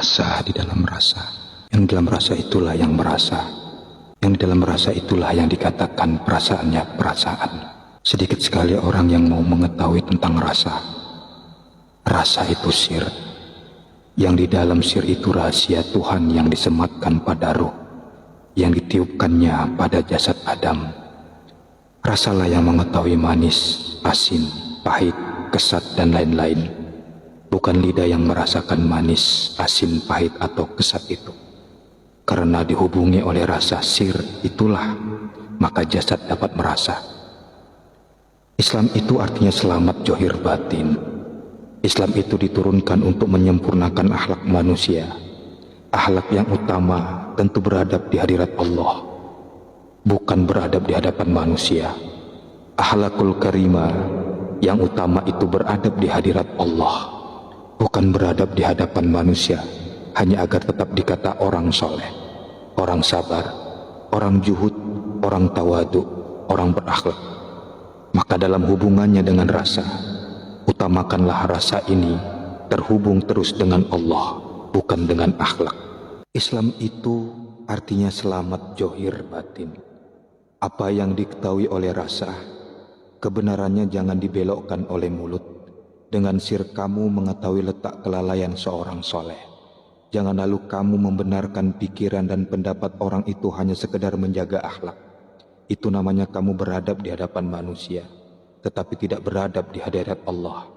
Rasa di dalam rasa. Yang di dalam rasa itulah yang merasa. Yang di dalam rasa itulah yang dikatakan perasaannya perasaan. Sedikit sekali orang yang mau mengetahui tentang rasa. Rasa itu sir. Yang di dalam sir itu rahasia Tuhan yang disematkan pada ruh, yang ditiupkannya pada jasad Adam. Rasalah yang mengetahui manis, asin, pahit, kesat, dan lain-lain. Bukan lidah yang merasakan manis, asin, pahit, atau kesat itu. Karena dihubungi oleh rasa sir itulah, maka jasad dapat merasa. Islam itu artinya selamat johir batin. Islam itu diturunkan untuk menyempurnakan akhlak manusia. Akhlak yang utama tentu beradab di hadirat Allah, bukan beradab di hadapan manusia. Akhlakul karimah yang utama itu beradab di hadirat Allah, bukan beradab di hadapan manusia, hanya agar tetap dikata orang soleh, orang sabar, orang juhud, orang tawadu, orang berakhlak. Maka dalam hubungannya dengan rasa, utamakanlah rasa ini terhubung terus dengan Allah, bukan dengan akhlak. Islam itu artinya selamat johir batin. Apa yang diketahui oleh rasa, kebenarannya jangan dibelokkan oleh mulut. Dengan sir kamu mengetahui letak kelalaian seorang soleh. Jangan lalu kamu membenarkan pikiran dan pendapat orang itu hanya sekedar menjaga akhlak. Itu namanya kamu beradab di hadapan manusia, tetapi tidak beradab di hadirat Allah.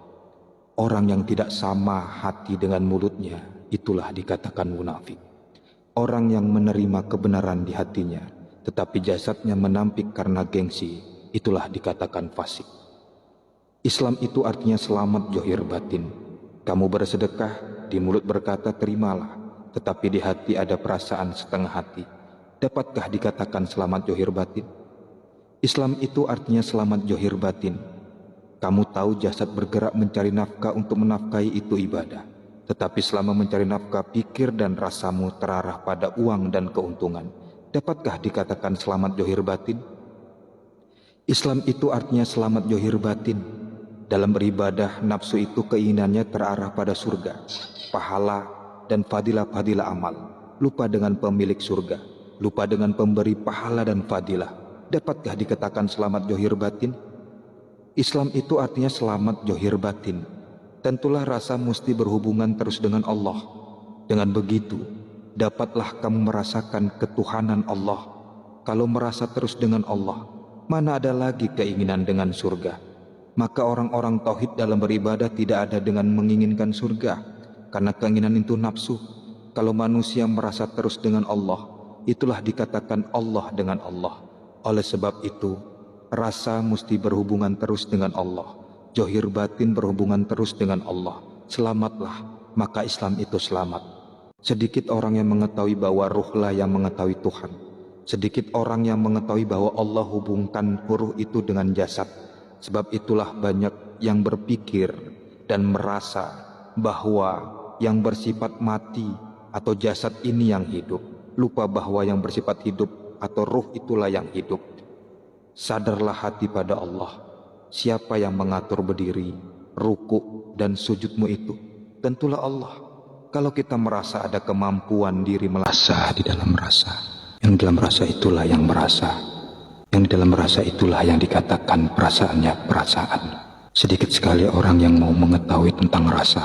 Orang yang tidak sama hati dengan mulutnya, itulah dikatakan munafik. Orang yang menerima kebenaran di hatinya, tetapi jasadnya menampik karena gengsi, itulah dikatakan fasik. Islam itu artinya selamat johir batin. Kamu bersedekah, di mulut berkata terimalah, tetapi di hati ada perasaan setengah hati. Dapatkah dikatakan selamat johir batin? Islam itu artinya selamat johir batin. Kamu tahu jasad bergerak mencari nafkah untuk menafkahi itu ibadah. Tetapi selama mencari nafkah, pikir dan rasamu terarah pada uang dan keuntungan. Dapatkah dikatakan selamat johir batin? Islam itu artinya selamat johir batin. Dalam beribadah, nafsu itu keinginannya terarah pada surga, pahala, dan fadilah-fadilah amal. Lupa dengan pemilik surga, lupa dengan pemberi pahala dan fadilah. Dapatkah dikatakan selamat johir batin? Islam itu artinya selamat johir batin. Tentulah rasa mesti berhubungan terus dengan Allah. Dengan begitu, dapatlah kamu merasakan ketuhanan Allah. Kalau merasa terus dengan Allah, mana ada lagi keinginan dengan surga? Maka orang-orang tauhid dalam beribadah tidak ada dengan menginginkan surga, karena keinginan itu nafsu. Kalau manusia merasa terus dengan Allah, itulah dikatakan Allah dengan Allah. Oleh sebab itu, rasa mesti berhubungan terus dengan Allah, johir batin berhubungan terus dengan Allah. Selamatlah, maka Islam itu selamat. Sedikit orang yang mengetahui bahwa ruhlah yang mengetahui Tuhan. Sedikit orang yang mengetahui bahwa Allah hubungkan ruh itu dengan jasad. Sebab itulah banyak yang berpikir dan merasa bahwa yang bersifat mati atau jasad ini yang hidup. Lupa bahwa yang bersifat hidup atau ruh itulah yang hidup. Sadarlah hati pada Allah. Siapa yang mengatur berdiri, ruku dan sujudmu itu? Tentulah Allah. Kalau kita merasa ada kemampuan diri merasa di dalam rasa. Yang di dalam rasa itulah yang merasa. Yang di dalam rasa itulah yang dikatakan perasaannya perasaan. Sedikit sekali orang yang mau mengetahui tentang rasa.